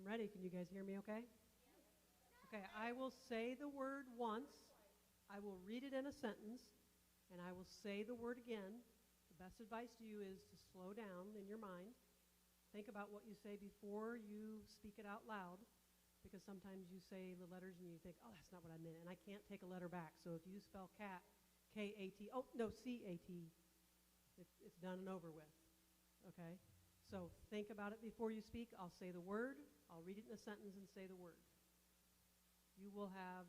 ready. Can you guys hear me okay? Okay, I will say the word once. I will read it in a sentence, and I will say the word again. The best advice to you is to slow down in your mind. Think about what you say before you speak it out loud, because sometimes you say the letters and you think, oh, that's not what I meant, and I can't take a letter back. So if you spell cat, K-A-T, oh, no, C-A-T, it's done and over with, okay? So think about it before you speak. I'll say the word. I'll read it in a sentence and say the word. You will have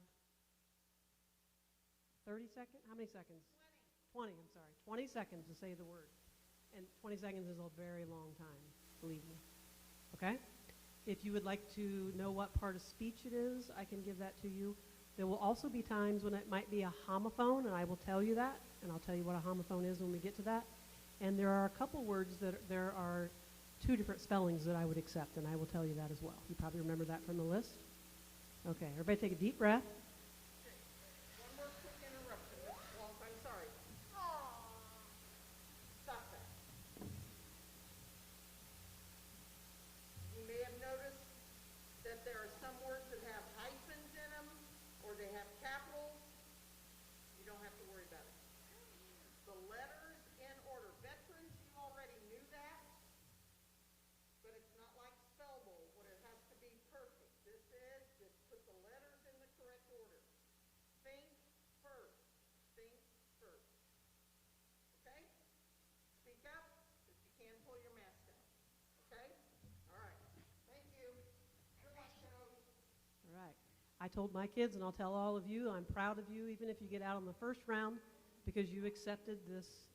30 seconds? How many seconds? 20, I'm sorry. 20 seconds to say the word. And 20 seconds is a very long time, believe me. Okay? If you would like to know what part of speech it is, I can give that to you. There will also be times when it might be a homophone, and I will tell you that, and I'll tell you what a homophone is when we get to that. And there are a couple words that there are two different spellings that I would accept, and I will tell you that as well. You probably remember that from the list. Okay, everybody take a deep breath. One more quick interruption, Mrs. Walsh. I'm sorry. Stop that. You may have noticed that there are some words that have hyphens in them, or they have capitals. You don't have to worry about it. The letters in order. Veterans, you already knew that, but it's not like Spellbowl, where it has to be perfect. This is, just put the letters in the correct order. Think first. Think first. Okay? Speak up, but you can pull your mask down. Okay? All right. Thank you. Good luck, kiddos. All right. I told my kids, and I'll tell all of you, I'm proud of you, even if you get out on the first round, because you accepted this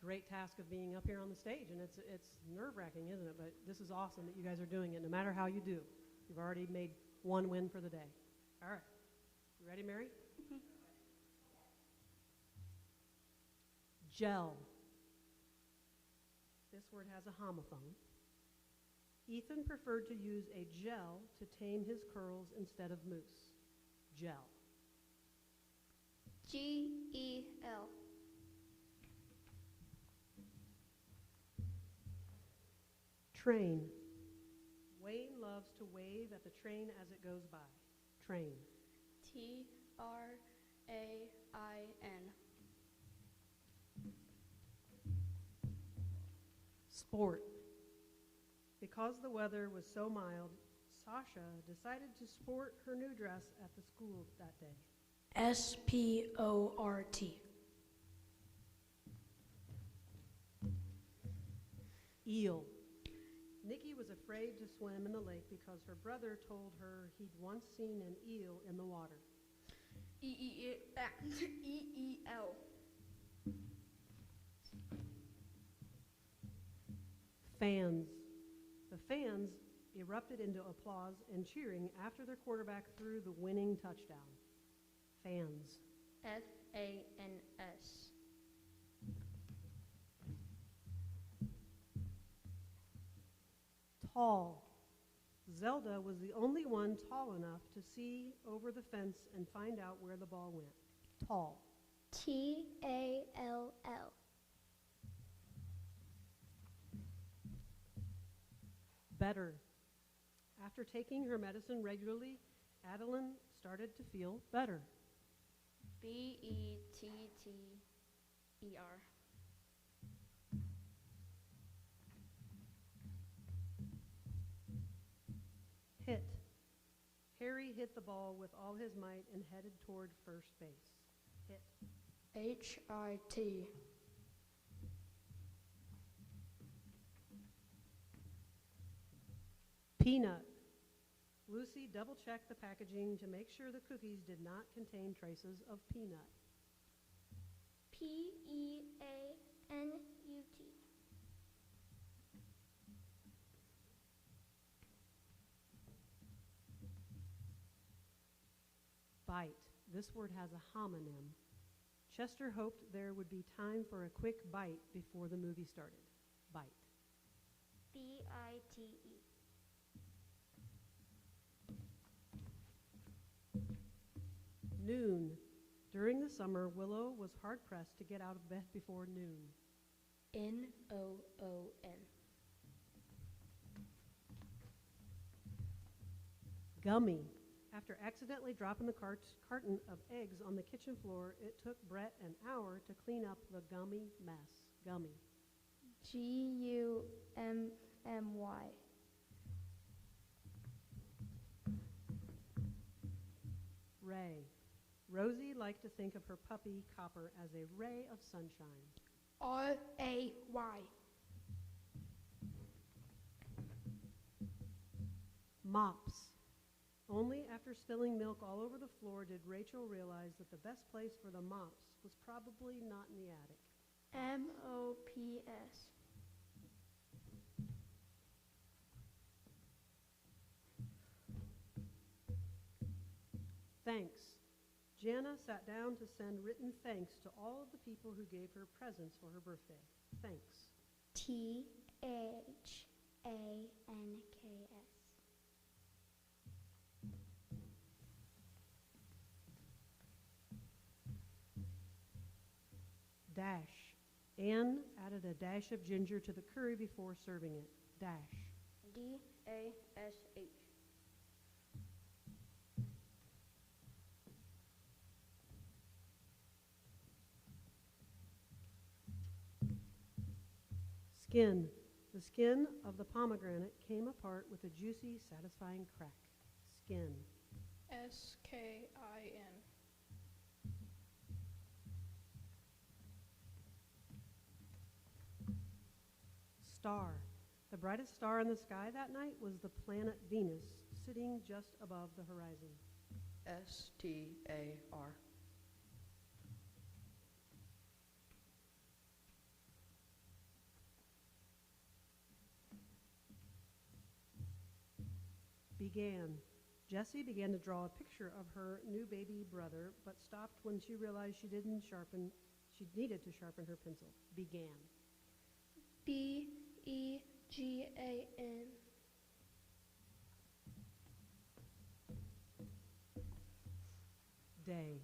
great task of being up here on the stage. And it's nerve-wracking, isn't it? But this is awesome that you guys are doing it, no matter how you do. You've already made one win for the day. All right. You ready, Mary? Gel. This word has a homophone. Ethan preferred to use a gel to tame his curls instead of mousse. Gel. G-E-L. Train. Wayne loves to wave at the train as it goes by. Train. T-R-A-I-N. Sport. Because the weather was so mild, Sasha decided to sport her new dress at the school that day. S-P-O-R-T. Eel. Nikki was afraid to swim in the lake because her brother told her he'd once seen an eel in the water. E-E-L. Fans. The fans erupted into applause and cheering after their quarterback threw the winning touchdown. Fans. F-A-N-S. Tall. Zelda was the only one tall enough to see over the fence and find out where the ball went. Tall. T-A-L-L. Better. After taking her medicine regularly, Adeline started to feel better. B-E-T-T-E-R. Hit. Harry hit the ball with all his might and headed toward first base. Hit. H-I-T. Peanut. Lucy double-checked the packaging to make sure the cookies did not contain traces of peanut. P-E-A-N-U-T. Bite. This word has a homonym. Chester hoped there would be time for a quick bite before the movie started. Bite. B-I-T-E. Noon. During the summer, Willow was hard-pressed to get out of bed before noon. N-O-O-N. Gummy. After accidentally dropping the carton of eggs on the kitchen floor, it took Brett an hour to clean up the gummy mess. Gummy. Gummy. Ray. Rosie liked to think of her puppy, Copper, as a ray of sunshine. Ray. Mops. Only after spilling milk all over the floor did Rachel realize that the best place for the mops was probably not in the attic. Mops. Thanks. Jana sat down to send written thanks to all of the people who gave her presents for her birthday. Thanks. Thanks. Dash. Anne added a dash of ginger to the curry before serving it. Dash. Dash. Skin. The skin of the pomegranate came apart with a juicy, satisfying crack. Skin. Skin. Star. The brightest star in the sky that night was the planet Venus, sitting just above the horizon. STAR. Began. Jessie began to draw a picture of her new baby brother, but stopped when she realized she needed to sharpen her pencil. Began. Began. Day.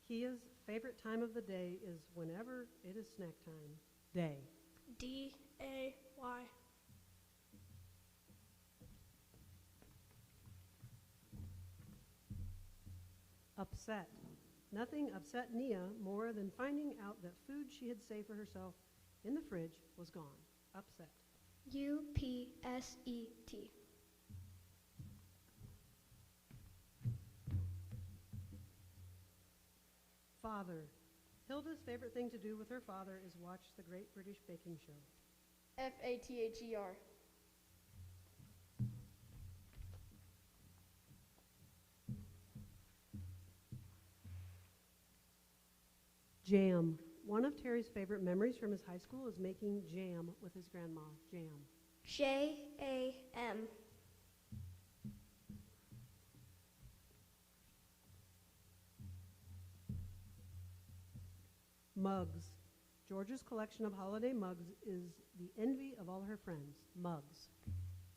Kia's favorite time of the day is whenever it is snack time. Day. Day. Upset. Nothing upset Nia more than finding out that food she had saved for herself in the fridge was gone. Upset. Upset. Father. Hilda's favorite thing to do with her father is watch the Great British Baking Show. Father. Jam. One of Terry's favorite memories from his high school is making jam with his grandma. Jam. Jam. Mugs. George's collection of holiday mugs is the envy of all her friends. Mugs.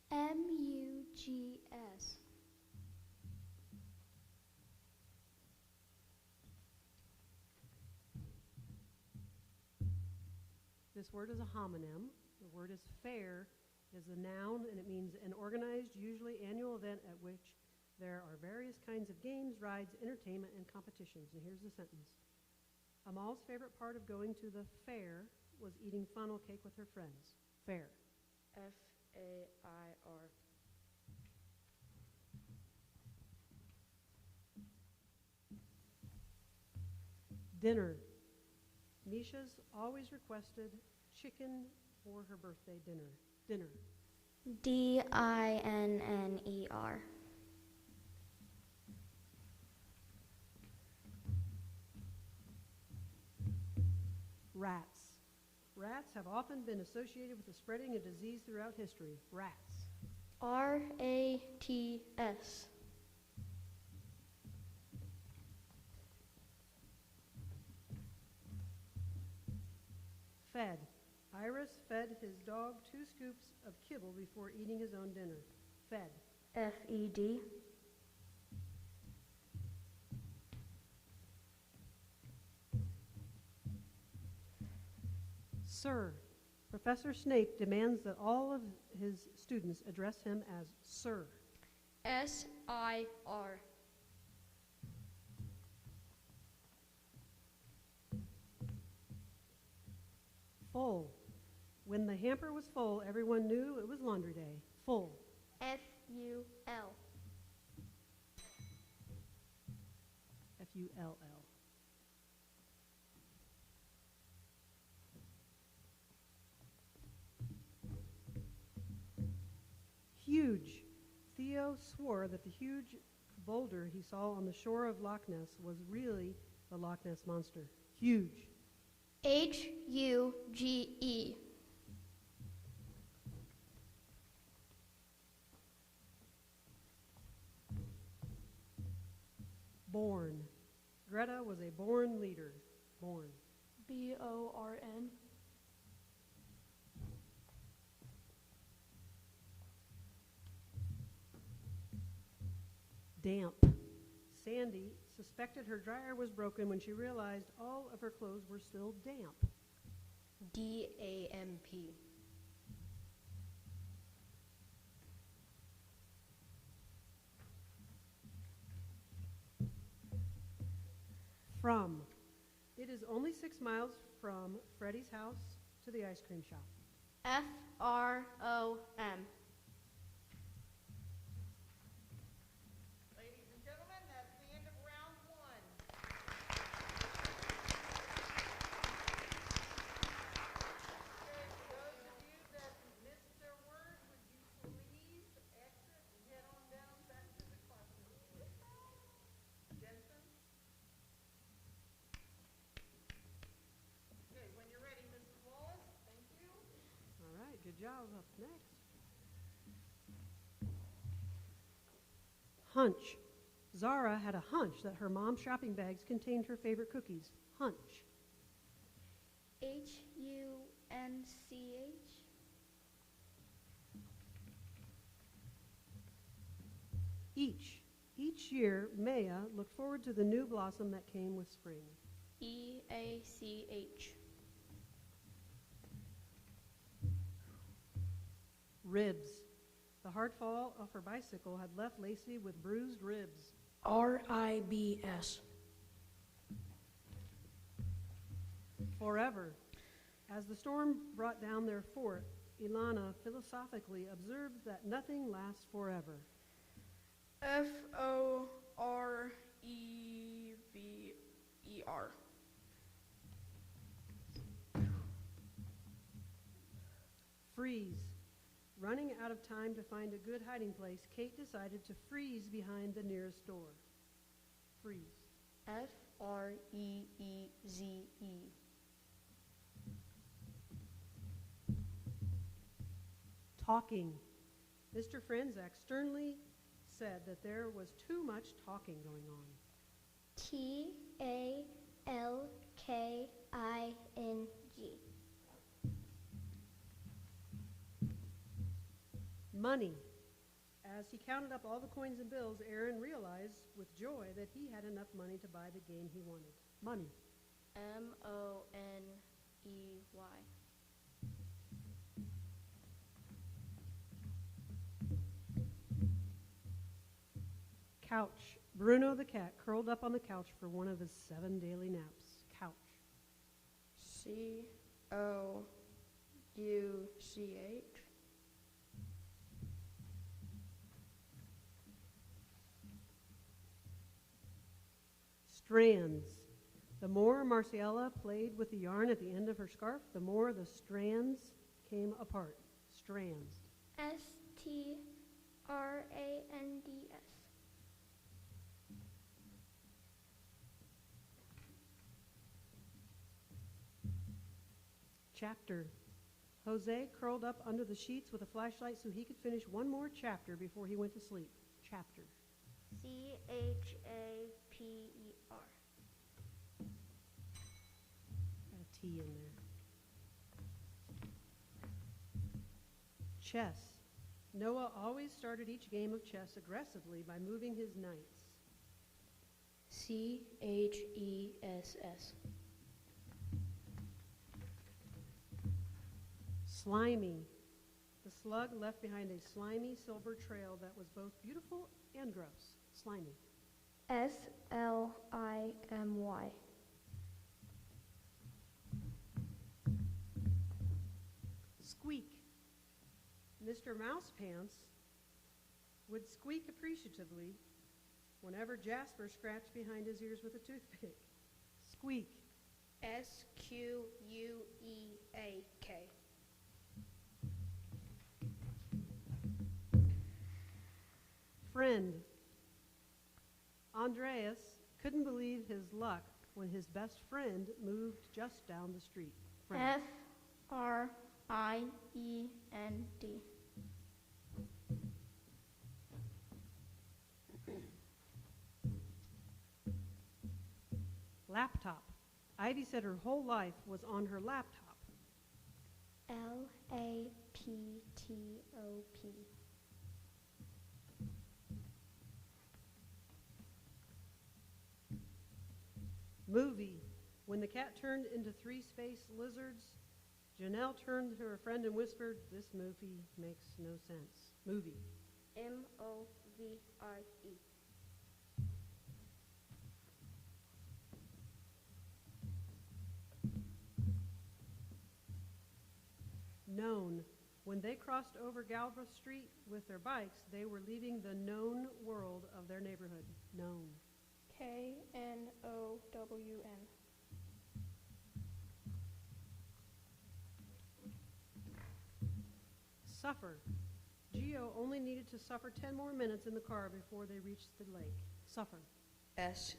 Mugs. This word is a homonym. The word is fair, is a noun, and it means an organized, usually annual event at which there are various kinds of games, rides, entertainment, and competitions. And here's the sentence. Amal's favorite part of going to the fair was eating funnel cake with her friends. Fair. Fair. Dinner. Misha's always requested chicken for her birthday dinner. Dinner. Dinner. Rats. Rats have often been associated with the spreading of disease throughout history. Rats. Rats. Fed. Iris fed his dog 2 scoops of kibble before eating his own dinner. Fed. Fed. Sir. Professor Snape demands that all of his students address him as Sir. Sir. F-I-R. Full. When the hamper was full, everyone knew it was laundry day. Full. F-U-L. F-U-L-L. Huge. Theo swore that the huge boulder he saw on the shore of Loch Ness was really the Loch Ness Monster. Huge. H-U-G-E. Born. Greta was a born leader. Born. B-O-R-N. Damp. Sandy suspected her dryer was broken when she realized all of her clothes were still damp. D-A-M-P. From. It is only 6 miles from Freddie's house to the ice cream shop. F-R-O-M. Ladies and gentlemen, that's the end of round one. Okay, for those of you that missed their word, would you please exit and head on down back to the classroom? Jensen? Okay, when you're ready, Mrs. Wallace, thank you. All right, good job. Up next. Hunch. Zara had a hunch that her mom's shopping bags contained her favorite cookies. Hunch. H-U-N-C-H. Each year, Maya looked forward to the new blossom that came with spring. E-A-C-H. Ribs. The hard fall off her bicycle had left Lacey with bruised ribs. R-I-B-S. Forever. As the storm brought down their fort, Ilana philosophically observed that nothing lasts forever. F-O-R-E-V-E-R. Freeze. Running out of time to find a good hiding place, Kate decided to freeze behind the nearest door. Freeze. F-R-E-E-Z-E. Talking. Mr. Franzak sternly said that there was too much talking going on. T-A-L-K-I-N-G. Money. As he counted up all the coins and bills, Aaron realized with joy that he had enough money to buy the game he wanted. Money. M-O-N-E-Y. Couch. Bruno the cat curled up on the couch for one of his 7 daily naps. Couch. C-O-U-C-H. Strands. The more Marciella played with the yarn at the end of her scarf, the more the strands came apart. Strands. S-T-R-A-N-D-S. Chapter. Jose curled up under the sheets with a flashlight so he could finish one more chapter before he went to sleep. Chapter. C-H-A-P-E-R. Got a T in there. Chess. Noah always started each game of chess aggressively by moving his knights. C-H-E-S-S. Slimy. The slug left behind a slimy silver trail that was both beautiful and gross. Slimy. Slimy. Squeak. Mr. Mousepants would squeak appreciatively whenever Jasper scratched behind his ears with a toothpick. Squeak. Squeak. Friend. Andreas couldn't believe his luck when his best friend moved just down the street. Friend. Friend. Laptop. Ivy said her whole life was on her laptop. Laptop. Movie. When the cat turned into three space lizards, Janelle turned to her friend and whispered, "This movie makes no sense." Movie. Movie. Known. When they crossed over Galbraith Street with their bikes, they were leaving the known world of their neighborhood. Known. Known. Suffer. Gio only needed to suffer 10 more minutes in the car before they reached the lake. Suffer. Suffer.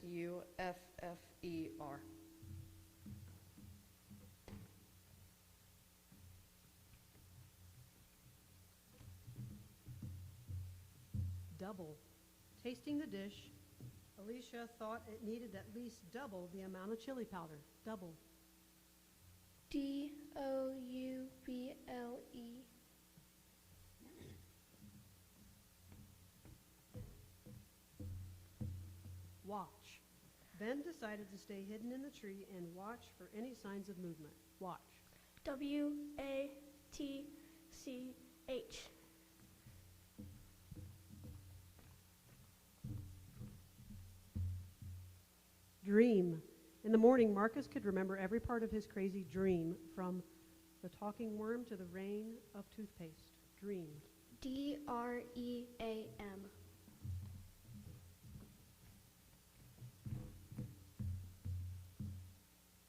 Double. Tasting the dish, Alicia thought it needed at least double the amount of chili powder. Double. Double. Watch. Ben decided to stay hidden in the tree and watch for any signs of movement. Watch. Watch. Dream. In the morning, Marcus could remember every part of his crazy dream, from the talking worm to the rain of toothpaste. Dream. Dream.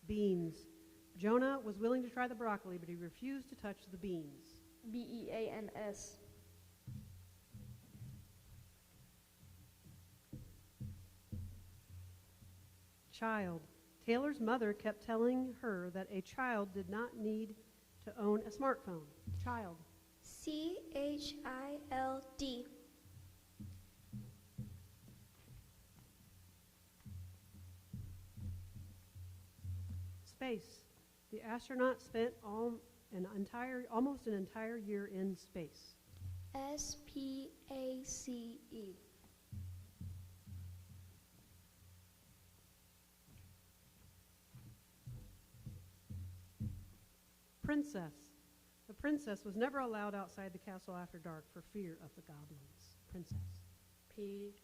Beans. Jonah was willing to try the broccoli, but he refused to touch the beans. Beans. Child. Taylor's mother kept telling her that a child did not need to own a smartphone. Child. Child. Space. The astronaut spent almost an entire year in space. Space. Princess. The princess was never allowed outside the castle after dark for fear of the goblins. Princess. Princess.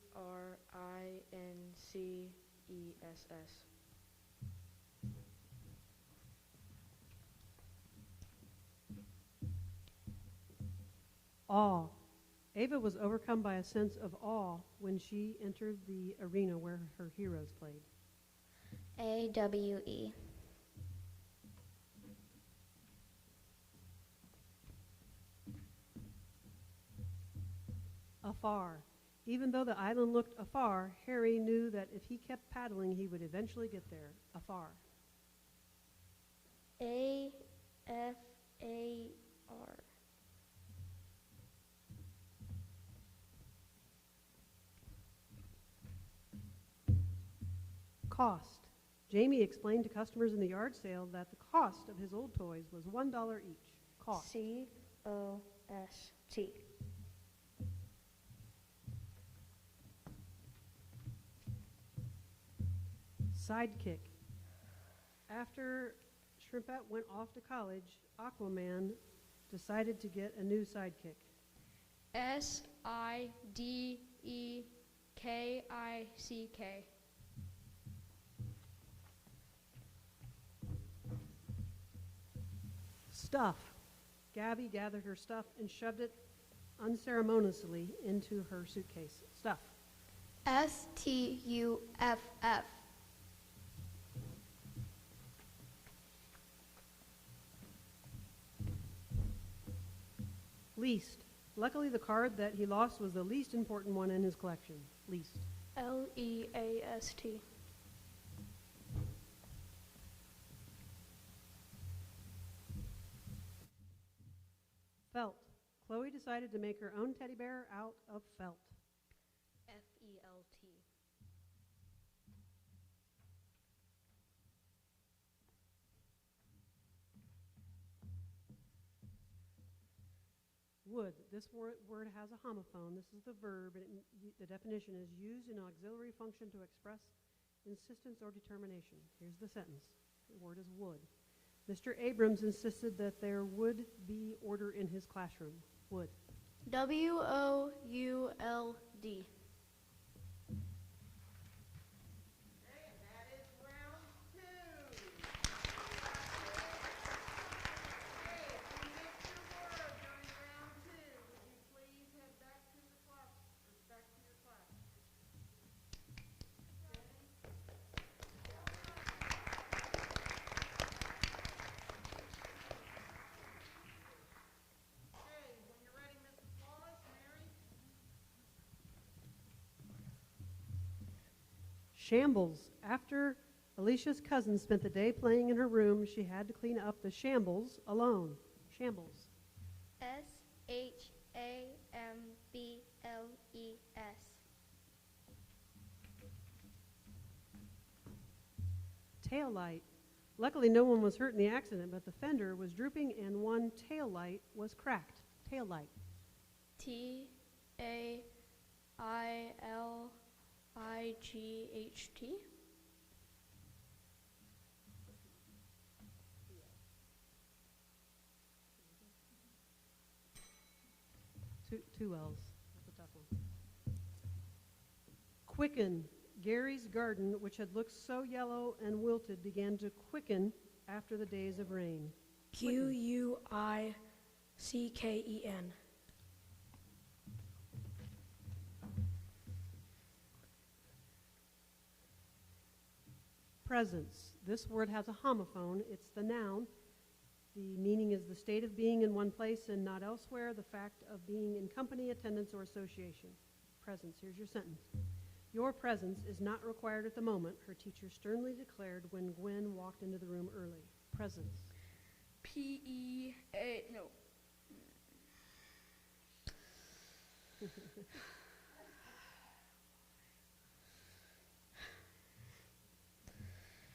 Awe. Ava was overcome by a sense of awe when she entered the arena where her heroes played. AWE. Afar. Even though the island looked afar, Harry knew that if he kept paddling, he would eventually get there. Afar. AFAR. Cost. Jamie explained to customers in the yard sale that the cost of his old toys was $1 each. Cost. COST. Sidekick. After Shrimpette went off to college, Aquaman decided to get a new sidekick. SIDEKICK. Stuff. Gabby gathered her stuff and shoved it unceremoniously into her suitcase. Stuff. STUFF. Least. Luckily, the card that he lost was the least important one in his collection. Least. LEAST. Felt. Chloe decided to make her own teddy bear out of felt. FELT. Would. This word has a homophone. This is the verb, and the definition is used in auxiliary function to express insistence or determination. Here's the sentence. The word is would. Mr. Abrams insisted that there would be order in his classroom. Would. WOULD. Okay, and that is round 2. Okay, if you missed your word during round 2, would you please head back to the class, or back to your class? Okay, when you're ready, Mrs. Wallace, Mary. Shambles. After Alicia's cousin spent the day playing in her room, she had to clean up the shambles alone. Shambles. SHAMBLES. Tail light. Luckily, no one was hurt in the accident, but the fender was drooping and one tail light was cracked. Tail light. TAILIGHT. Two L's. That's a tough one. Quicken. Gary's garden, which had looked so yellow and wilted, began to quicken after the days of rain. QUICKEN. Presence. This word has a homophone. It's the noun. The meaning is the state of being in one place and not elsewhere, the fact of being in company, attendance, or association. Presence. Here's your sentence. Your presence is not required at the moment, her teacher sternly declared when Gwen walked into the room early. Presence. PEA. No.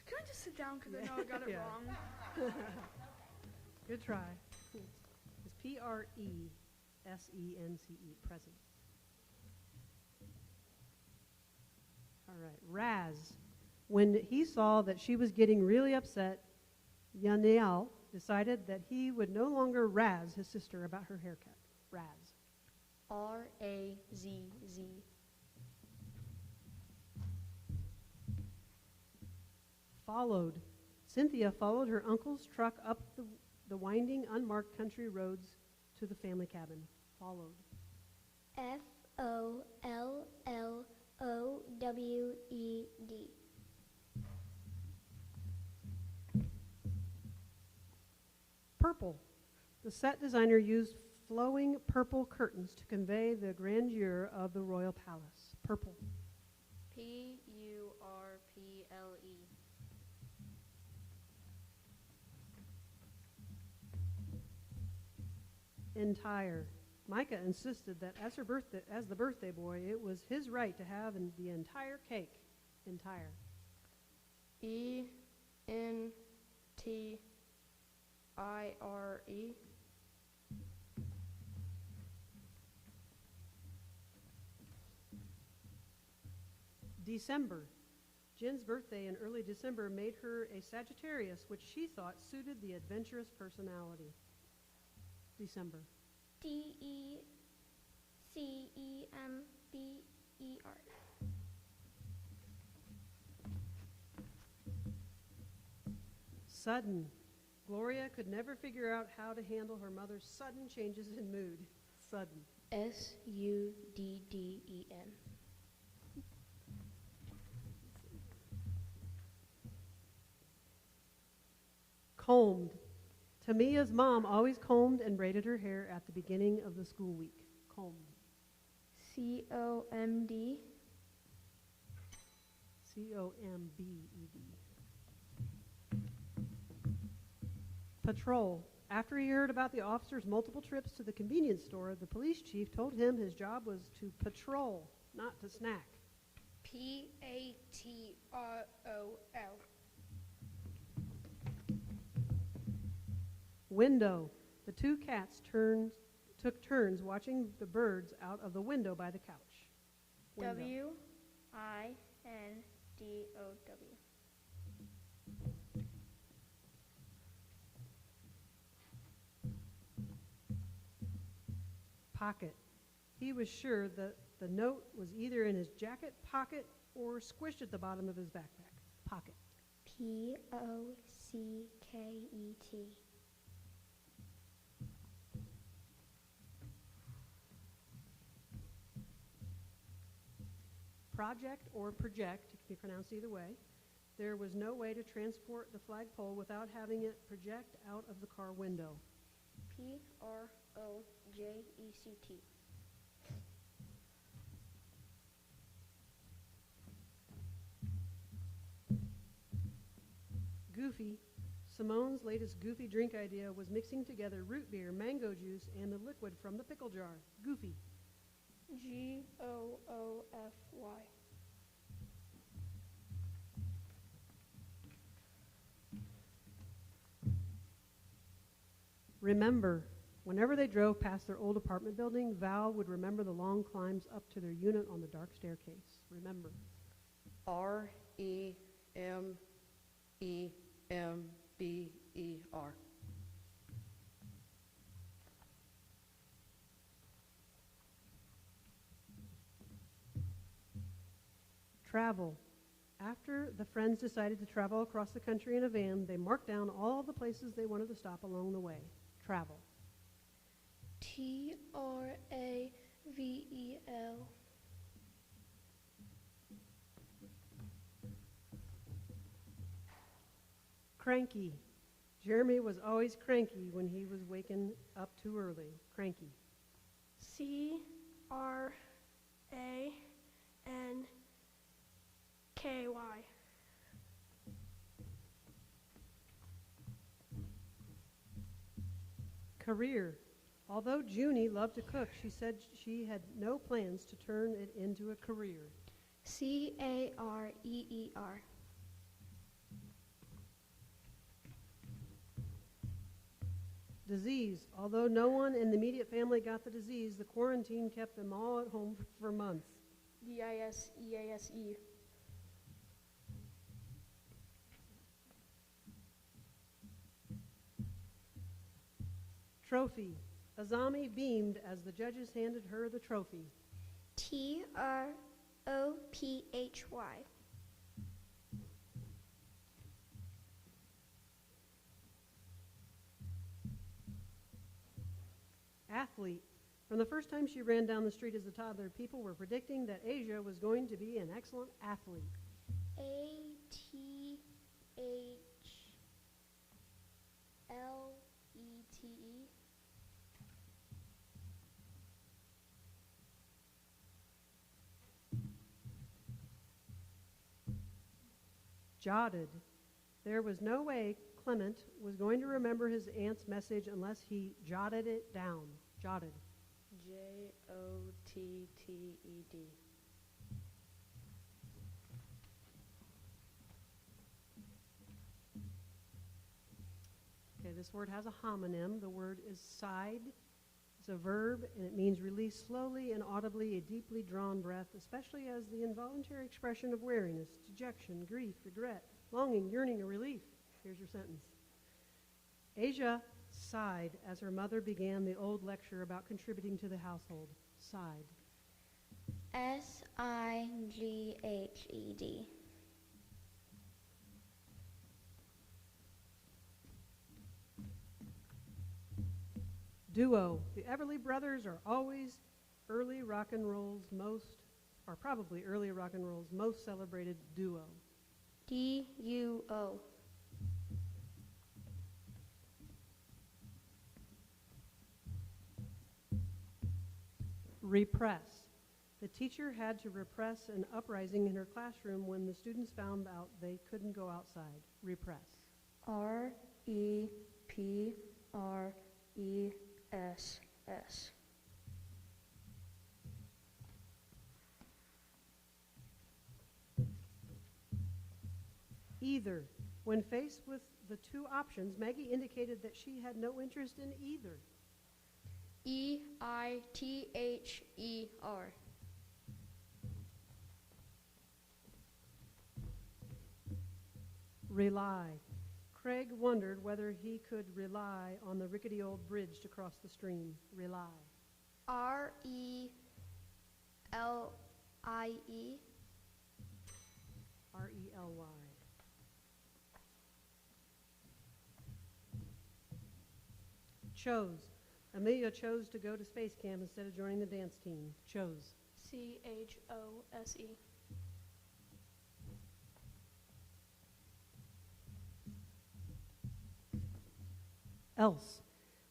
Can I just sit down because I know I got it Yeah. wrong? Good try. It's PRESENCE. Presence. All right. Raz. When he saw that she was getting really upset, Yaniel decided that he would no longer razz his sister about her haircut. Raz. RAZZ. Followed. Cynthia followed her uncle's truck up the winding, unmarked country roads to the family cabin. Followed. FOLLOWED. Purple. The set designer used flowing purple curtains to convey the grandeur of the royal palace. Purple. PURPLE. Entire. Micah insisted that as the birthday boy, it was his right to have the entire cake. Entire. ENTIRE. December. Jen's birthday in early December made her a Sagittarius, which she thought suited the adventurous personality. December. December. Sudden. Gloria could never figure out how to handle her mother's sudden changes in mood. Sudden. Sudden. Combed. Tamia's mom always combed and braided her hair at the beginning of the school week. Combed. Comd. Combed. Patrol. After he heard about the officer's multiple trips to the convenience store, the police chief told him his job was to patrol, not to snack. Patrol. Window. The two cats took turns watching the birds out of the window by the couch. Window. Window. Pocket. He was sure that the note was either in his jacket pocket or squished at the bottom of his backpack. Pocket. Pocket. Project or project, it can be pronounced either way. There was no way to transport the flagpole without having it project out of the car window. Project. Goofy. Simone's latest goofy drink idea was mixing together root beer, mango juice, and the liquid from the pickle jar. Goofy. Goofy. Remember. Whenever they drove past their old apartment building, Val would remember the long climbs up to their unit on the dark staircase. Remember. REMEMBER. Travel. After the friends decided to travel across the country in a van, they marked down all the places they wanted to stop along the way. Travel. Travel. Cranky. Jeremy was always cranky when he was waking up too early. Cranky. CRANKY. Career. Although Junie loved to cook, she said she had no plans to turn it into a career. Career. Disease. Although no one in the immediate family got the disease, the quarantine kept them all at home for months. DISEASE. Trophy. Azami beamed as the judges handed her the trophy. TROPHY. Athlete. From the first time she ran down the street as a toddler, people were predicting that Asia was going to be an excellent athlete. ATHLETE. Jotted. There was no way Clement was going to remember his aunt's message unless he jotted it down. Jotted. JOTTED. Okay, this word has a homonym. The word is sighed. It's a verb, and it means release slowly and audibly a deeply drawn breath, especially as the involuntary expression of weariness, dejection, grief, regret, longing, yearning, or relief. Here's your sentence. Asia Sighed as her mother began the old lecture about contributing to the household. Sighed. Sighed. Duo. The Everly Brothers are always early rock and roll's most, or probably early rock and roll's most celebrated duo. Duo. Repress. The teacher had to repress an uprising in her classroom when the students found out they couldn't go outside. Repress. Repress. Either. When faced with the two options, Maggie indicated that she had no interest in either. Either. Rely. Craig wondered whether he could rely on the rickety old bridge to cross the stream. Rely. Rely. Rely. Chose. Amelia chose to go to space camp instead of joining the dance team. Chose. Chose. Else.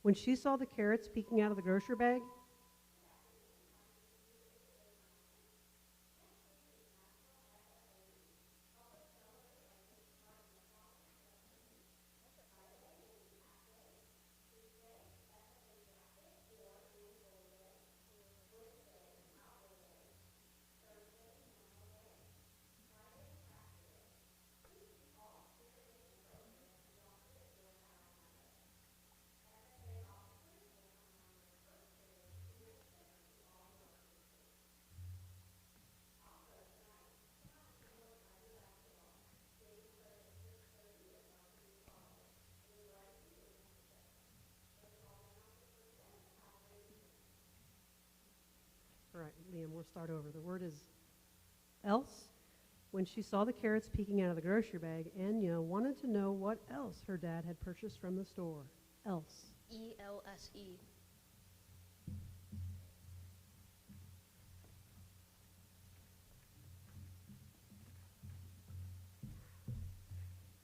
When she saw the carrots peeking out of the grocery bag, all right, Liam, we'll start over. The word is else. When she saw the carrots peeking out of the grocery bag, Anya wanted to know what else her dad had purchased from the store. Else. ELSE.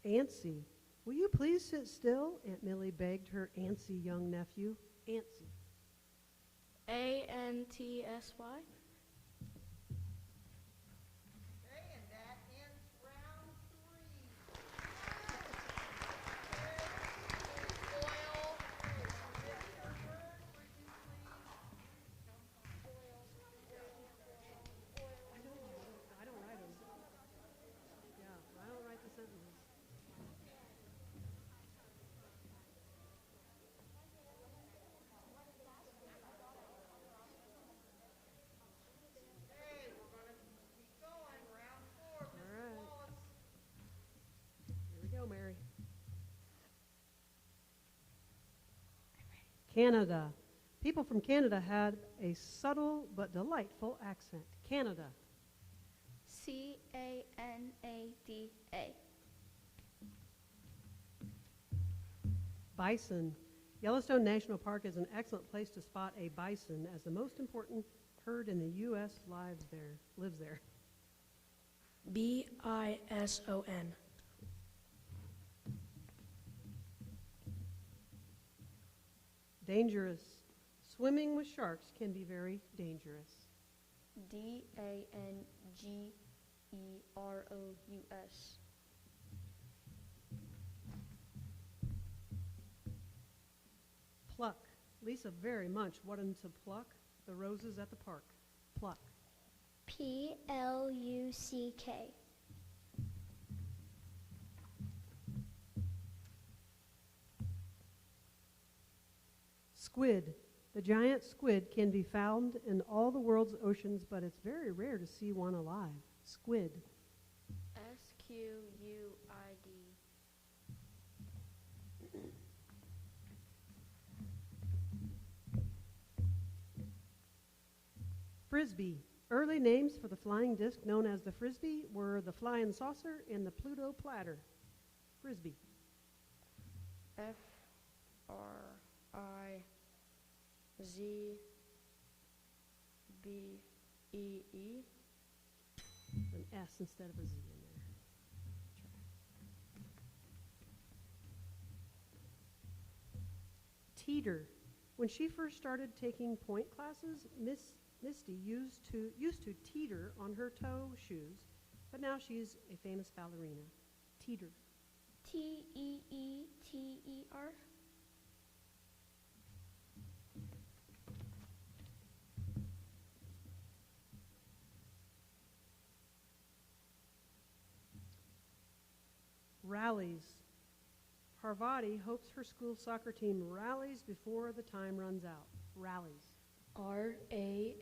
Antsy. Will you please sit still? Aunt Millie begged her antsy young nephew. Antsy. ANTSY. Okay, and that ends round 3. Boyle, Mr. Bird, would you please? I don't write them. Yeah, I don't write the sentences. Okay, we're going to keep going. Round 4, Mr. right. Wallace. Here we go, Mary. Canada. People from Canada had a subtle but delightful accent. Canada. CANADA. Bison. Yellowstone National Park is an excellent place to spot a bison, as the most important herd in the U.S. lives there. BISON. Dangerous. Swimming with sharks can be very dangerous. DANGEROUS. Pluck. Lisa very much wanted to pluck the roses at the park. Pluck. PLUCK. Squid. The giant squid can be found in all the world's oceans, but it's very rare to see one alive. Squid. SQUID. Frisbee. Early names for the flying disc known as the Frisbee were the Flying Saucer and the Pluto Platter. Frisbee. Frizbee. An S instead of a Z in there. Try. Teeter. When she first started taking point classes, Misty used to teeter on her toe shoes, but now she's a famous ballerina. Teeter. Teeter. Rallies. Parvati hopes her school soccer team rallies before the time runs out. Rallies. Rallies.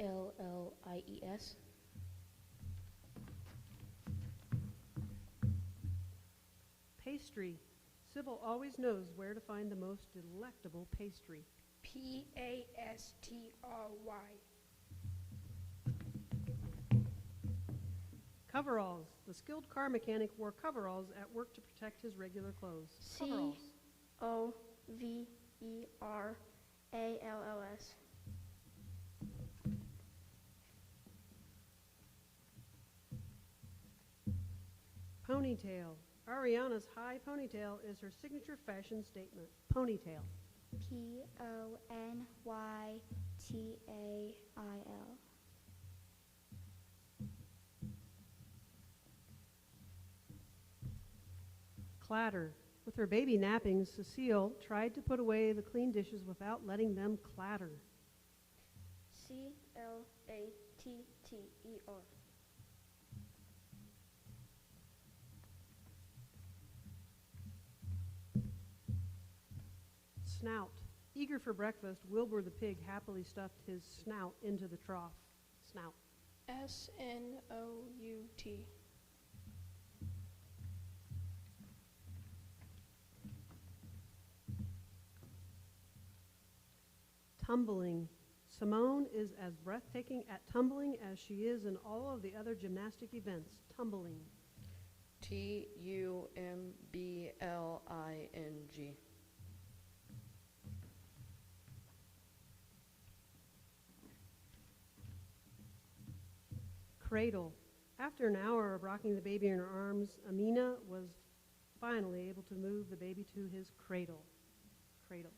Pastry. Sybil always knows where to find the most delectable pastry. Pastry. Coveralls. The skilled car mechanic wore coveralls at work to protect his regular clothes. Coveralls. Coveralls. Ponytail. Ariana's high ponytail is her signature fashion statement. Ponytail. Ponytail. Clatter. With her baby napping, Cecile tried to put away the clean dishes without letting them clatter. Clatter. Snout. Eager for breakfast, Wilbur the pig happily stuffed his snout into the trough. Snout. Snout. Tumbling. Simone is as breathtaking at tumbling as she is in all of the other gymnastic events. Tumbling. Tumbling. Cradle. After an hour of rocking the baby in her arms, Amina was finally able to move the baby to his cradle. Cradle.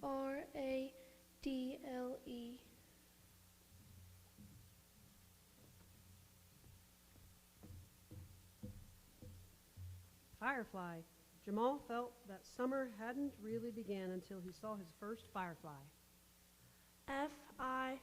Cradle. Firefly. Jamal felt that summer hadn't really began until he saw his first firefly. Firefly.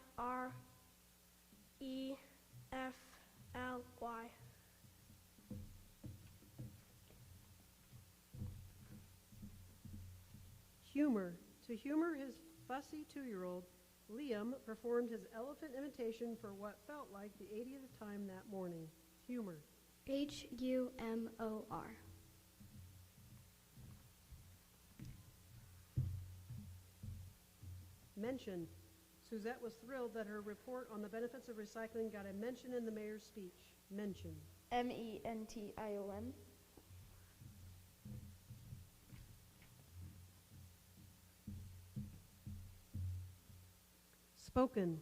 Humor. To humor his fussy 2-year-old, Liam performed his elephant imitation for what felt like the 80th time that morning. Humor. Humor. Mention. Suzette was thrilled that her report on the benefits of recycling got a mention in the mayor's speech. Mention. Mention. Spoken.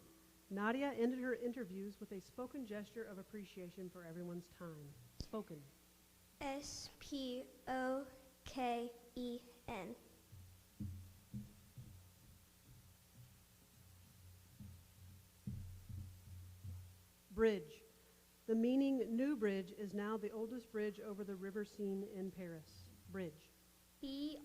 Nadia ended her interviews with a spoken gesture of appreciation for everyone's time. Spoken. Spoken. Bridge. The meaning New Bridge is now the oldest bridge over the river Seine in Paris. Bridge. Bridge.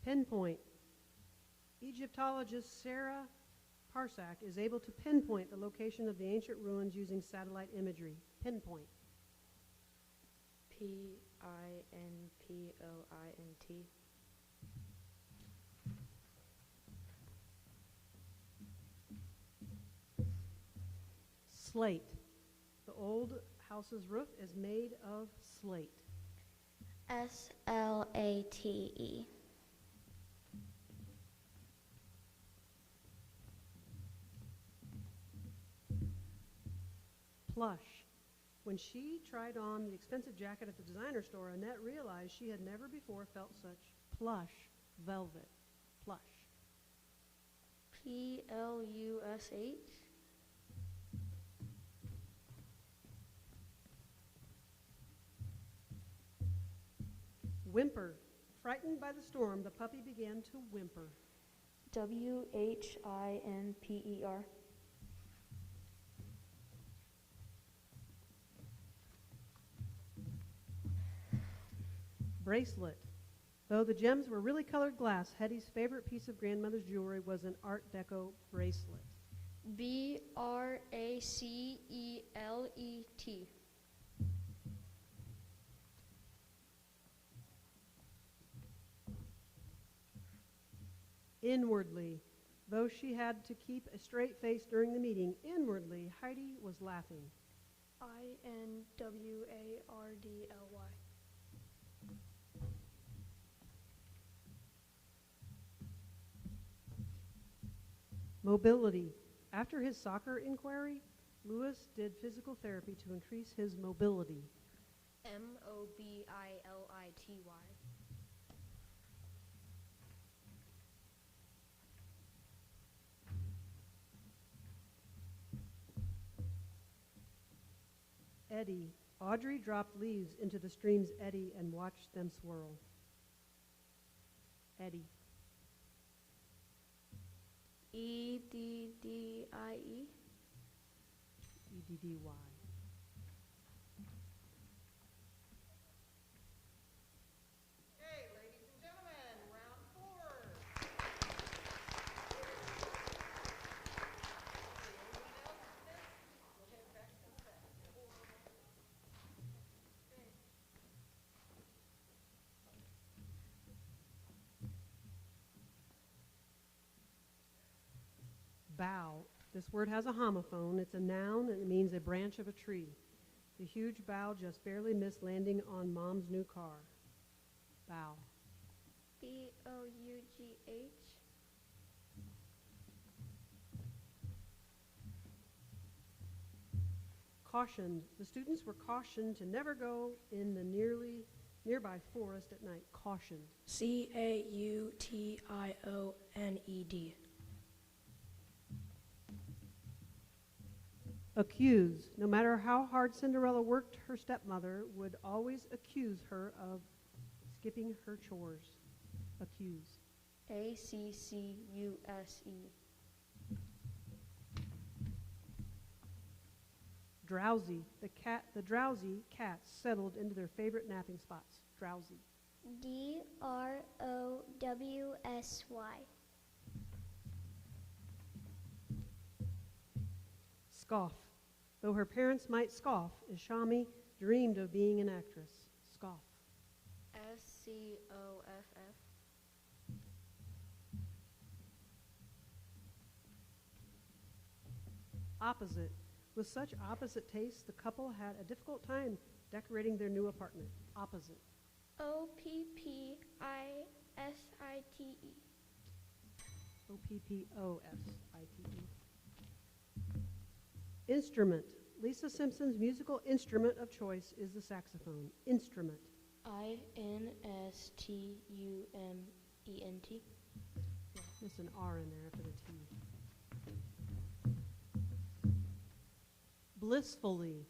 Pinpoint. Egyptologist Sarah Parsak is able to pinpoint the location of the ancient ruins using satellite imagery. Pinpoint. Pinpoint. Slate. The old house's roof is made of slate? SLATE. Plush. When she tried on the expensive jacket at the designer store, Annette realized she had never before felt such plush velvet. Plush. PLUSH. Whimper. Frightened by the storm, the puppy began to whimper. WHIMPER. Bracelet. Though the gems were really colored glass, Hetty's favorite piece of grandmother's jewelry was an Art Deco bracelet. BRACELET. Inwardly. Though she had to keep a straight face during the meeting, inwardly, Heidi was laughing. INWARDLY. Mobility. After his soccer inquiry, Lewis did physical therapy to increase his mobility. MOBILITY. Eddy. Audrey dropped leaves into the stream's eddy and watched them swirl. Eddy. EDDIE. EDDY. Okay, ladies and gentlemen, round 4. Anyone else next? Go ahead, back to the back. Okay. Bough. This word has a homophone. It's a noun and it means a branch of a tree. The huge bough just barely missed landing on Mom's new car. Bough. BOUGH. Cautioned. The students were cautioned to never go in the nearby forest at night. Cautioned. CAUTIONED. Accuse. No matter how hard Cinderella worked, her stepmother would always accuse her of skipping her chores. Accuse. ACCUSE. Drowsy. The drowsy cats settled into their favorite napping spots. Drowsy. DROWSY. Scoff. Though her parents might scoff, Ishami dreamed of being an actress. Scoff. SCOFF. Opposite. With such opposite tastes, the couple had a difficult time decorating their new apartment. Opposite. OPPISITE. OPPOSITE. Instrument. Lisa Simpson's musical instrument of choice is the saxophone. Instrument. INSTUMENT. There's an R in there for the T. Blissfully.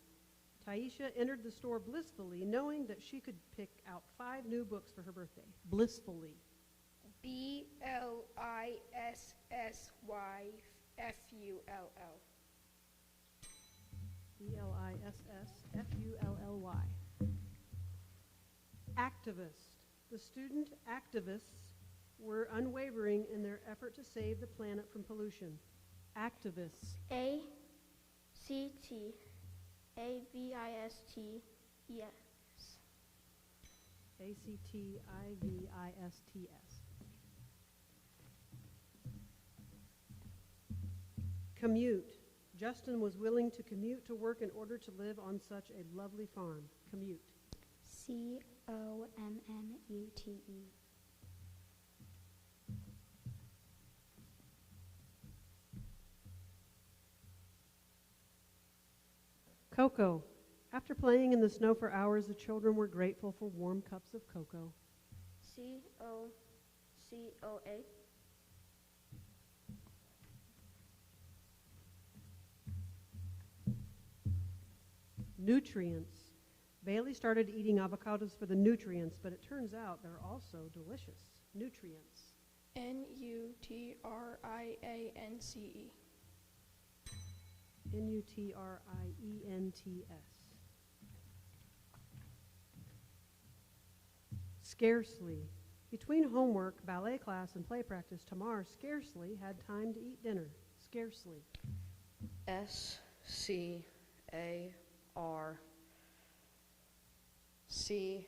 Taisha entered the store blissfully, knowing that she could pick out 5 new books for her birthday. Blissfully. BLISSYFULL. BLISSFULLY. Activist. The student activists were unwavering in their effort to save the planet from pollution. Activists. ACTAVISTES. ACTIVISTS. Commute. Justin was willing to commute to work in order to live on such a lovely farm. Commute. Commute. Cocoa. After playing in the snow for hours, the children were grateful for warm cups of cocoa. Cocoa. Nutrients. Bailey started eating avocados for the nutrients, but it turns out they're also delicious. Nutrients. Nutrience. Nutrients. Scarcely. Between homework, ballet class, and play practice, Tamar scarcely had time to eat dinner. Scarcely. SCARCLY.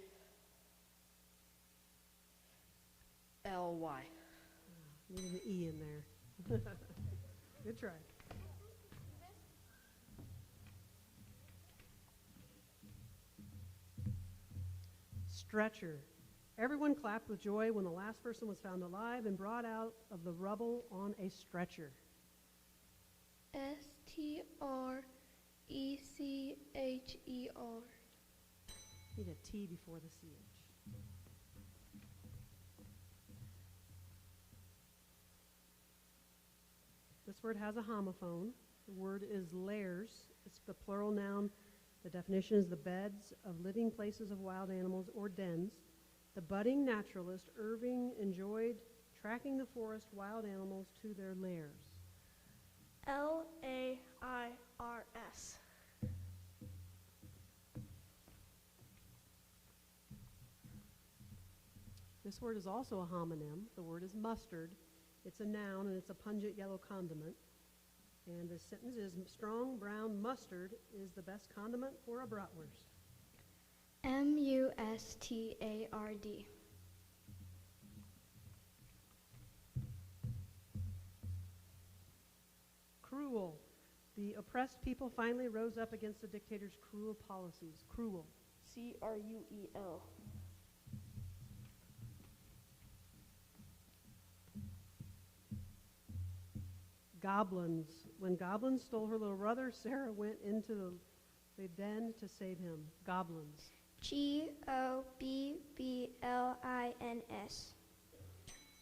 Needed an E in there. Good try. Stretcher. Everyone clapped with joy when the last person was found alive and brought out of the rubble on a stretcher. STRECHER. Need a T before the CH. This word has a homophone. The word is layers. It's the plural noun. The definition is the beds of living places of wild animals or dens. The budding naturalist Irving enjoyed tracking the forest wild animals to their lairs. LAIRS. This word is also a homonym. The word is mustard. It's a noun and it's a pungent yellow condiment. And the sentence is, strong brown mustard is the best condiment for a bratwurst. MUSTARD. Cruel. The oppressed people finally rose up against the dictator's cruel policies. Cruel. CRUEL. Goblins. When Goblins stole her little brother, Sarah went into the den to save him. Goblins. GOBBLINS.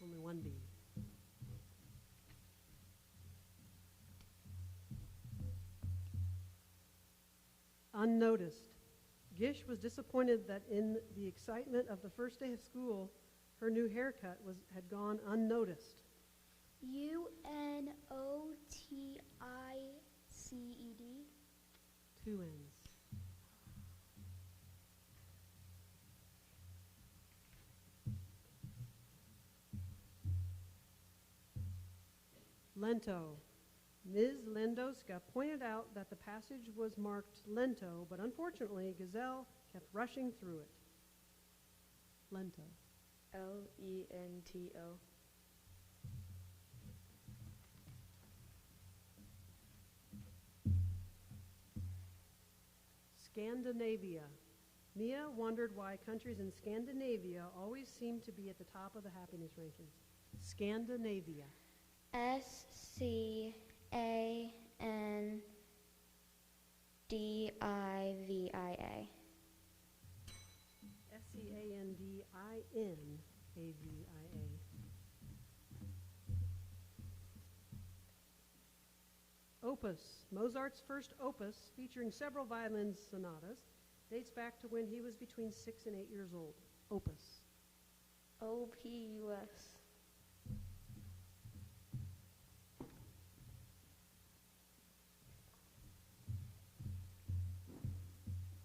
Only one B. Unnoticed. Gish was disappointed that in the excitement of the first day of school, her new haircut had gone unnoticed. UNOTICED. 2 N's. Lento. Ms. Lendoska pointed out that the passage was marked lento, but unfortunately, Gazelle kept rushing through it. Lento. LENTO. Scandinavia. Mia wondered why countries in Scandinavia always seemed to be at the top of the happiness rankings. Scandinavia. SCANDIVIA. SCANDINAVIA. Opus. Mozart's first opus, featuring several violin sonatas, dates back to when he was between 6 and 8 years old. Opus. OPUS.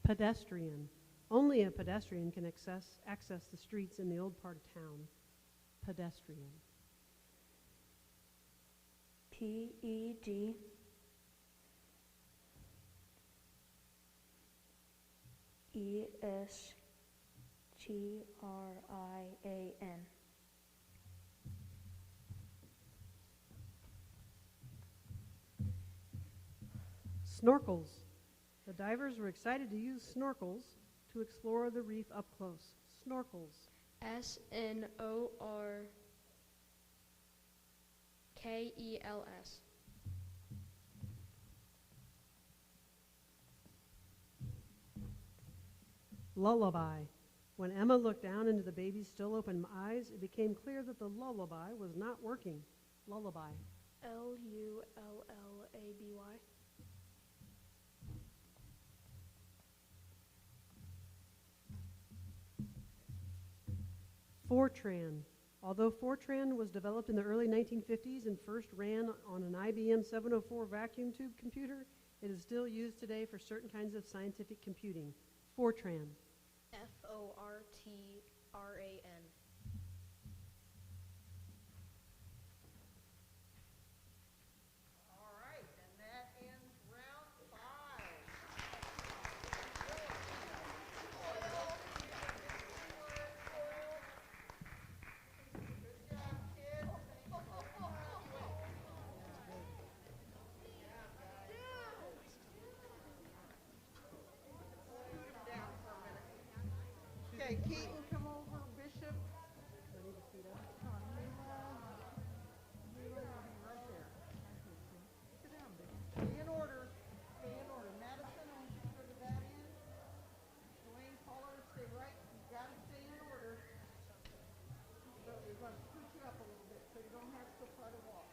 Pedestrian. Only a pedestrian can access the streets in the old part of town. Pedestrian. PED. ESTRIAN. Snorkels. The divers were excited to use snorkels to explore the reef up close. Snorkels. SNORKELS. Lullaby. When Emma looked down into the baby's still open eyes, it became clear that the lullaby was not working. Lullaby. LULLABY. Fortran. Although Fortran was developed in the early 1950s and first ran on an IBM 704 vacuum tube computer, it is still used today for certain kinds of scientific computing. Fortran. FORTRAN. All right, and that ends round 5. Good job, kids. Down for a minute. Okay, Keaton, come over. Bishop. Come on, Mila will be right there. Sit down, Bishop. Stay in order. Stay in order. Madison, I want you to go to that end. Dwayne, Paula, stay right. You've got to stay in order. So we're going to scoot you up a little bit so you don't have to try to walk.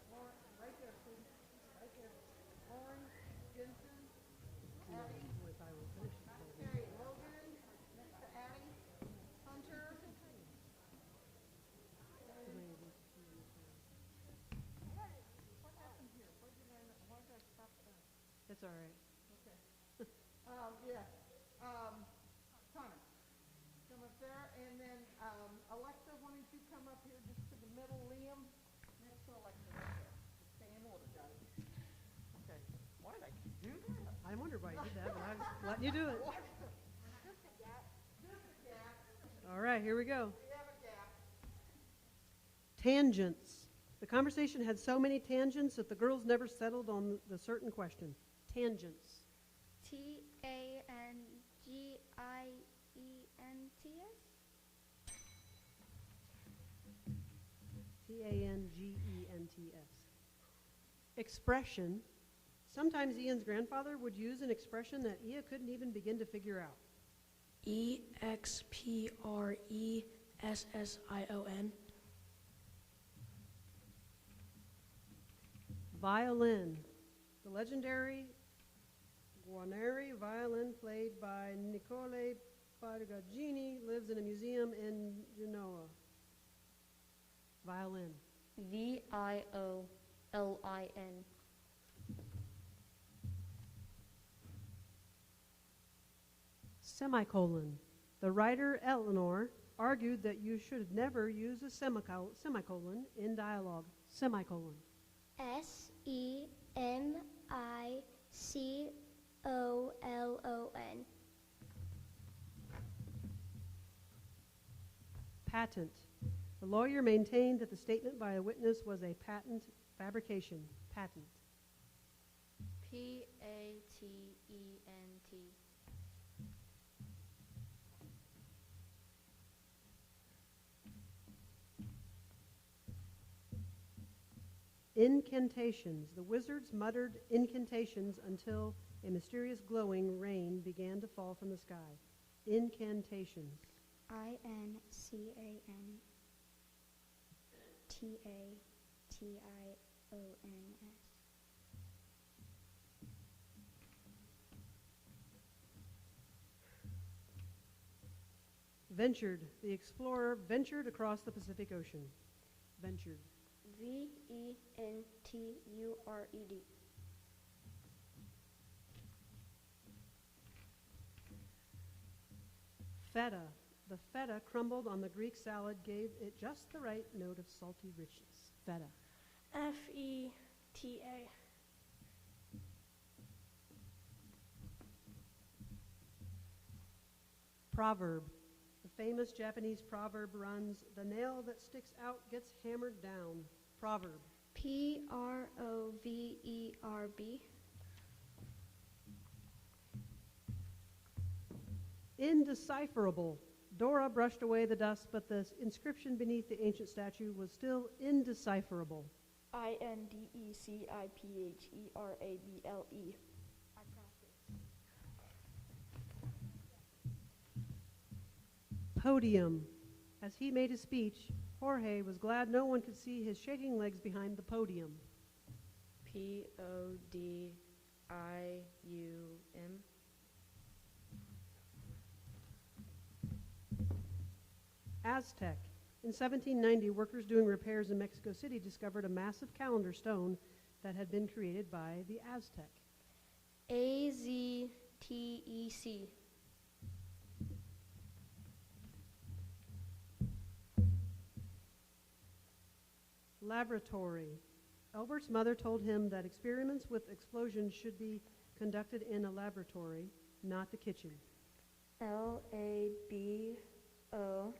Lauren, right there, please. Right there. Lauren, Jensen, Addie. Okay, Logan, next to Addie. Hunter. What happened here? Why did I stop that? It's all right. Okay. Yeah. Connor, come up there, and then, Alexa, why don't you come up here just to the middle, Liam, next to Alexa right there. Just stay in order, guys. Okay. Why did I do that? I wondered why you did that, but I was letting you do it. What? Just a gap. Just a gap. All right, here we go. We have a gap. Tangents. The conversation had so many tangents that the girls never settled on the certain question. Tangents. TANGENTS. Tangents. Expression. Sometimes Ian's grandfather would use an expression that Ia couldn't even begin to figure out. EXPRESSION. Violin. The legendary Guarneri violin played by Nicole Pargagini lives in a museum in Genoa. Violin. VIOLIN. Semicolon. The writer Eleanor argued that you should never use a semicolon in dialogue. Semicolon. SEMICOLON. Patent. The lawyer maintained that the statement by a witness was a patent fabrication. Patent. PATENT. Incantations. The wizards muttered incantations until a mysterious glowing rain began to fall from the sky. Incantations. INCANTATIONS. Ventured. The explorer ventured across the Pacific Ocean. Ventured. VENTURED. Feta. The feta crumbled on the Greek salad gave it just the right note of salty richness. Feta. FETA. Proverb. The famous Japanese proverb runs, "The nail that sticks out gets hammered down." Proverb. PROVERB. Indecipherable. Dora brushed away the dust, but the inscription beneath the ancient statue was still indecipherable. INDECIPHERABLE. I practice. Podium. As he made his speech, Jorge was glad no one could see his shaking legs behind the podium. PODIUM. Aztec. In 1790, workers doing repairs in Mexico City discovered a massive calendar stone that had been created by the Aztec. AZTEC. Laboratory. Albert's mother told him that experiments with explosions should be conducted in a laboratory, not the kitchen. LABORATORY.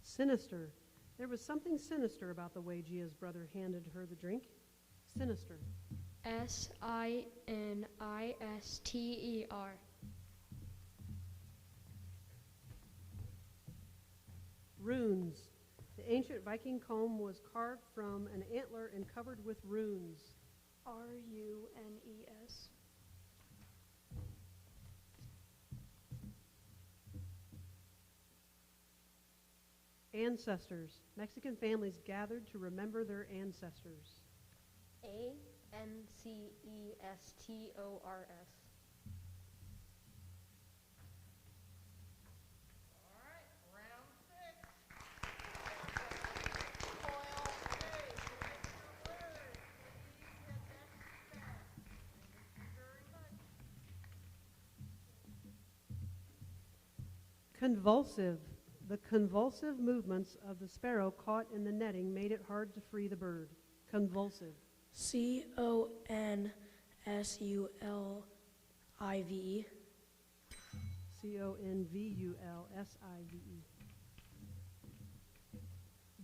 Sinister. There was something sinister about the way Gia's brother handed her the drink. Sinister. SINISTER. Runes. The ancient Viking comb was carved from an antler and covered with runes. RUNES. Ancestors. Mexican families gathered to remember their ancestors. ANCESTORS. All right, round 6. Coil A, select your word. Please hit that fast. Thank you very much. Convulsive. The convulsive movements of the sparrow caught in the netting made it hard to free the bird. Convulsive. CONSULIVE. CONVULSIVE.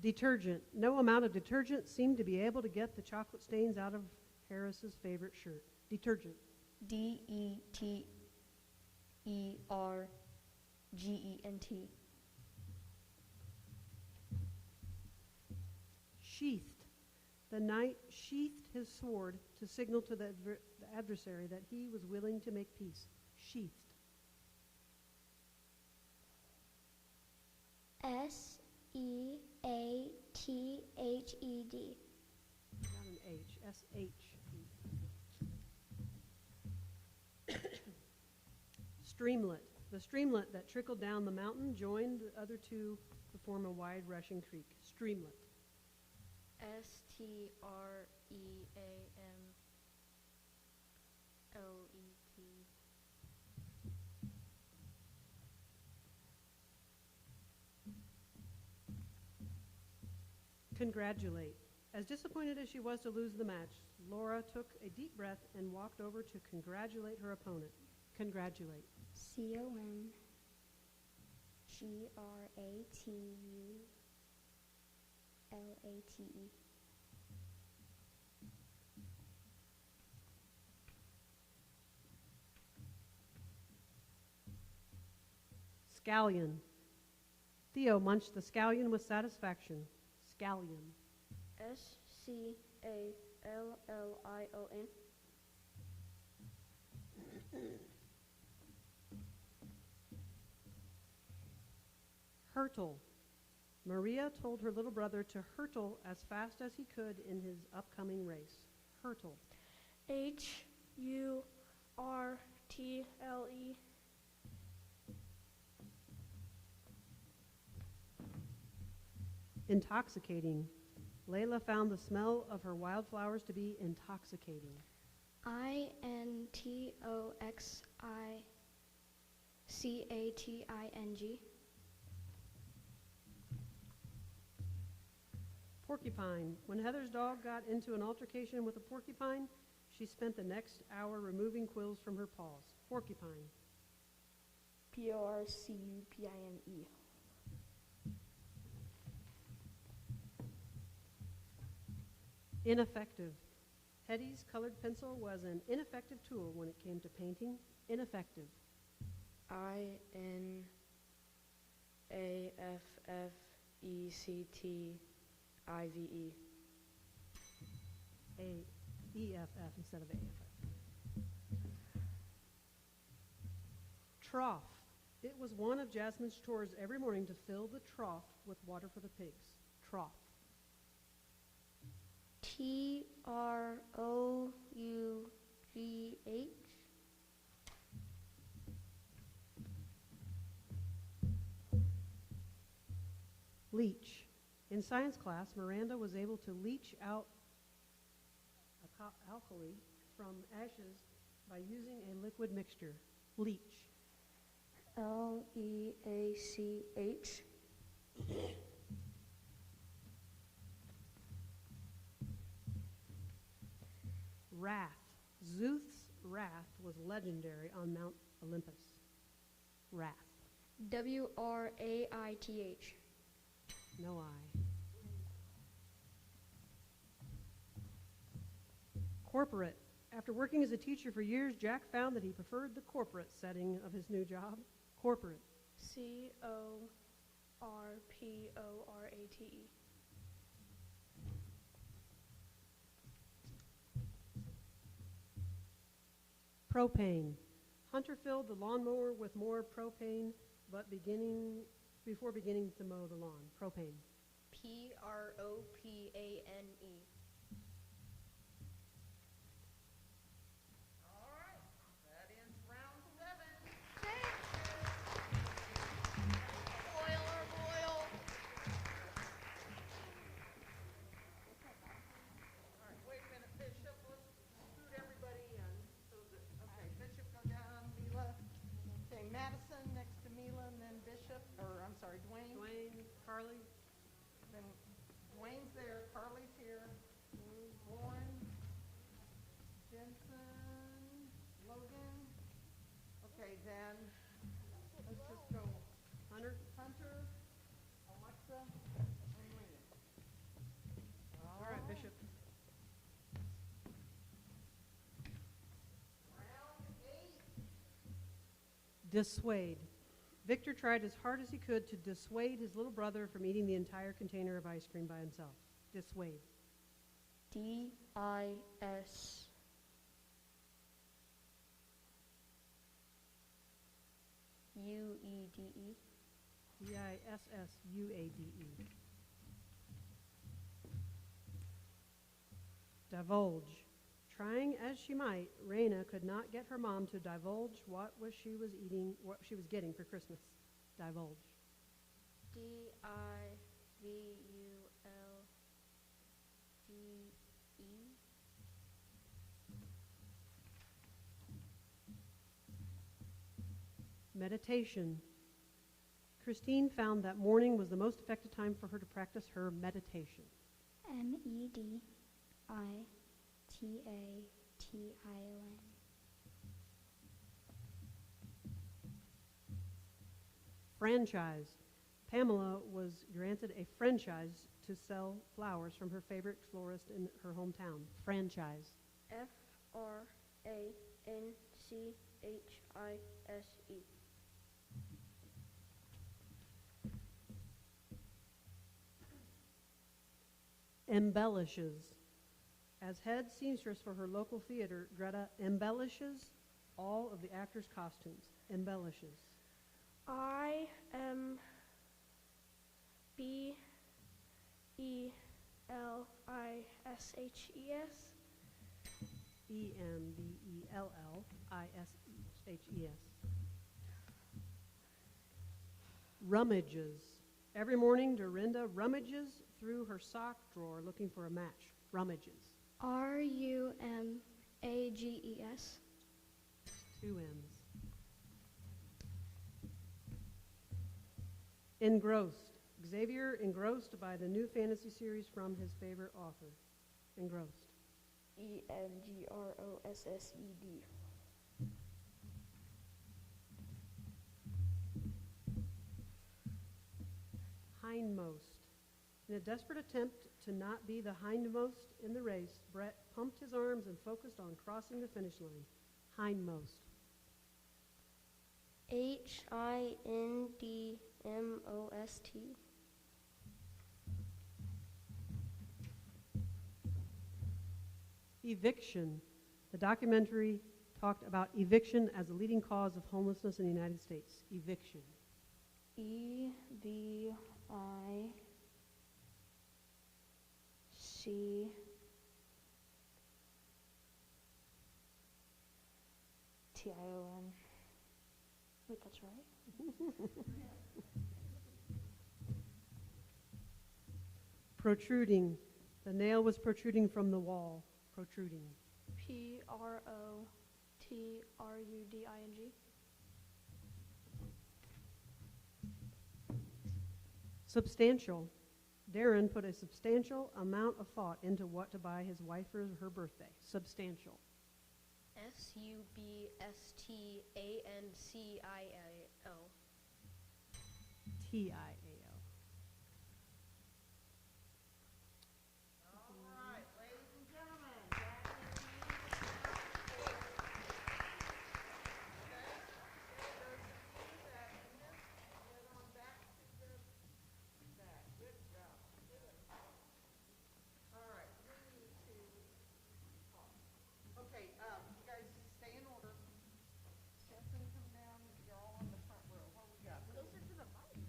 Detergent. No amount of detergent seemed to be able to get the chocolate stains out of Harris's favorite shirt. Detergent. DETERGENT. Sheathed. The knight sheathed his sword to signal to the adversary that he was willing to make peace. Sheathed. SEATHED. Not an H. S-H-E. Streamlet. The streamlet that trickled down the mountain joined the other two to form a wide rushing creek. Streamlet. STREAMLET. Congratulate. As disappointed as she was to lose the match, Laura took a deep breath and walked over to congratulate her opponent. Congratulate. CONGRATULATE. Scallion. Theo munched the scallion with satisfaction. Scallion. SCALLION. Hurtle. Maria told her little brother to hurtle as fast as he could in his upcoming race. Hurtle. HURTLE. Intoxicating. Layla found the smell of her wildflowers to be intoxicating. INTOXICATING. Porcupine. When Heather's dog got into an altercation with a porcupine, she spent the next hour removing quills from her paws. Porcupine. PORCUPINE. Ineffective. Hetty's colored pencil was an ineffective tool when it came to painting. Ineffective. INAFFECTIVE. EFF instead of AFF. Trough. It was one of Jasmine's chores every morning to fill the trough with water for the pigs. Trough. TROUGH. Leach. In science class, Miranda was able to leach out alkali from ashes by using a liquid mixture. Leach. LEACH. Wrath. Zeus's wrath was legendary on Mount Olympus. Wrath. WRAITH. No I. Corporate. After working as a teacher for years, Jack found that he preferred the corporate setting of his new job. Corporate. CORPORATE. Propane. Hunter filled the lawnmower with more propane, but before beginning to mow the lawn. Propane. PROPANE. All right, that ends round 11. Boil. All right, wait a minute, Bishop, let's scoot everybody in. Okay, Bishop, go down, Mila. Okay, Madison next to Mila, and then Bishop, Dwayne. Dwayne, Carly. Then Dwayne's there, Carly's here, Lauren, Jensen, Logan. Okay, then, let's just go Hunter. Alexa, and Lena. All right, Bishop. Round 8. Dissuade. Victor tried as hard as he could to dissuade his little brother from eating the entire container of ice cream by himself. Dissuade. DISUEDE. DISSUADE. Divulge. Trying as she might, Raina could not get her mom to divulge what she was getting for Christmas. Divulge. DIVULGE. Meditation. Christine found that morning was the most effective time for her to practice her meditation. MEDITATION. Franchise. Pamela was granted a franchise to sell flowers from her favorite florist in her hometown. Franchise. FRANCHISE. Embellishes. As head seamstress for her local theater, Greta embellishes all of the actors' costumes. Embellishes. IMBELLISHES. EMBELLISHES. Rummages. Every morning, Dorinda rummages through her sock drawer looking for a match. Rummages. RUMAGES. 2 M's. Engrossed. Xavier engrossed by the new fantasy series from his favorite author. Engrossed. ENGROSSED. Hindmost. In a desperate attempt to not be the hindmost in the race, Brett pumped his arms and focused on crossing the finish line. Hindmost. HINDMOST. Eviction. The documentary talked about eviction as a leading cause of homelessness in the United States. Eviction. EVICTION. Wait, that's right? Protruding. The nail was protruding from the wall. Protruding. PROTRUDING. Substantial. Darren put a substantial amount of thought into what to buy his wife for her birthday. Substantial. SUBSTANCIAL. TIAL. All right, ladies and gentlemen, that is the end of the Okay, those of you that missed, get on back to the back. Good job. All right, we need to talk. Okay, you guys stay in order. Stefan, come down. You're all on the front row. What we got? Closer to the mic.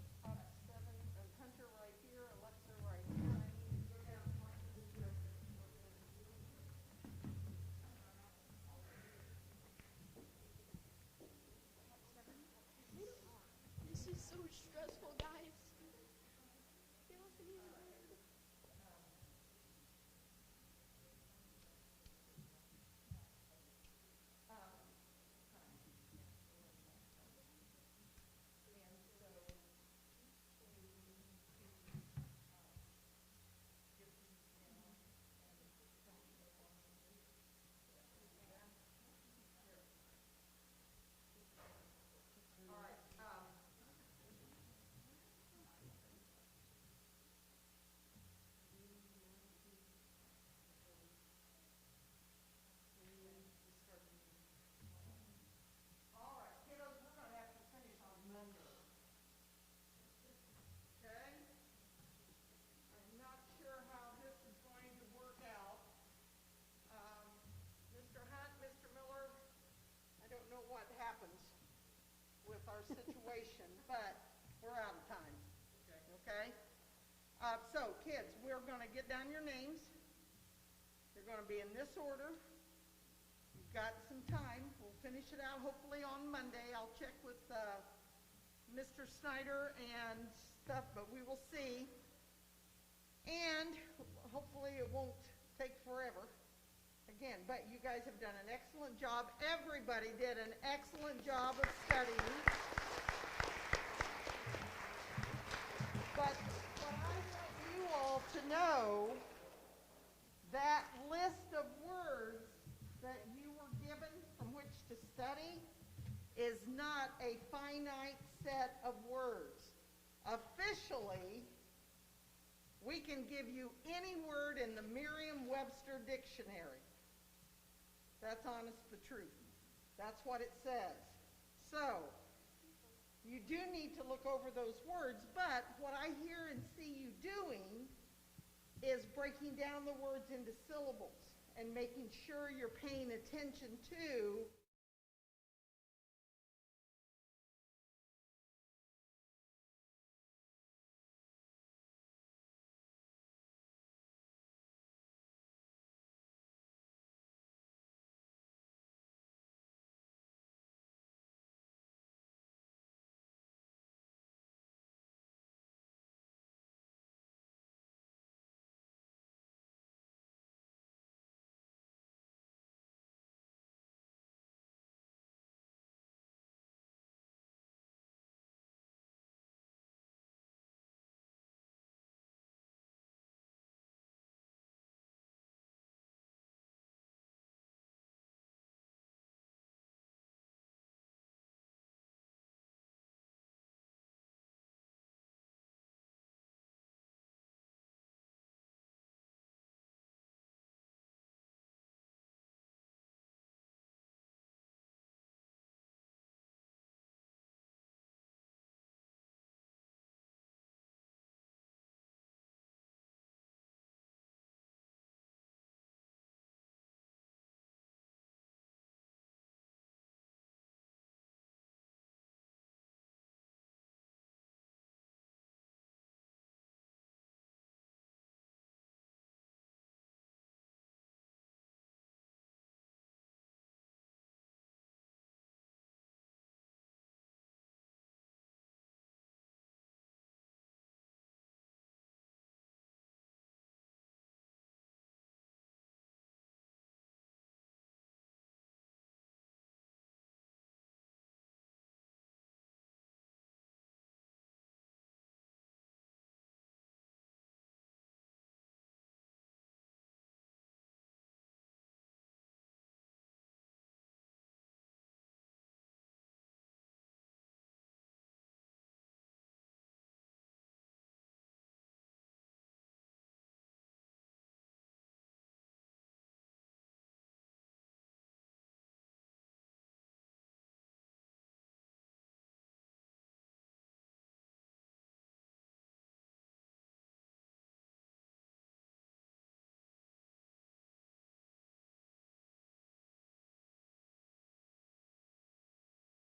Seven, and Hunter right here, Alexa right here. I need to go down and talk to the director. This is so stressful, guys. All right, kiddos, we're going to have to finish on Monday. Okay? I'm not sure how this is going to work out. Mr. Hunt, Mr. Miller, I don't know what happens with our situation, but we're out of time. Okay? So, kids, we're going to get down your names. They're going to be in this order. You've got some time. We'll finish it out hopefully on Monday. I'll check with Mr. Snyder and stuff, but we will see. And hopefully it won't take forever. Again, but you guys have done an excellent job. Everybody did an excellent job of studying. But what I want you all to know, that list of words that you were given from which to study is not a finite set of words. Officially, we can give you any word in the Merriam-Webster dictionary. That's honest the truth. That's what it says. So, you do need to look over those words, but what I hear and see you doing is breaking down the words into syllables and making sure you're paying attention to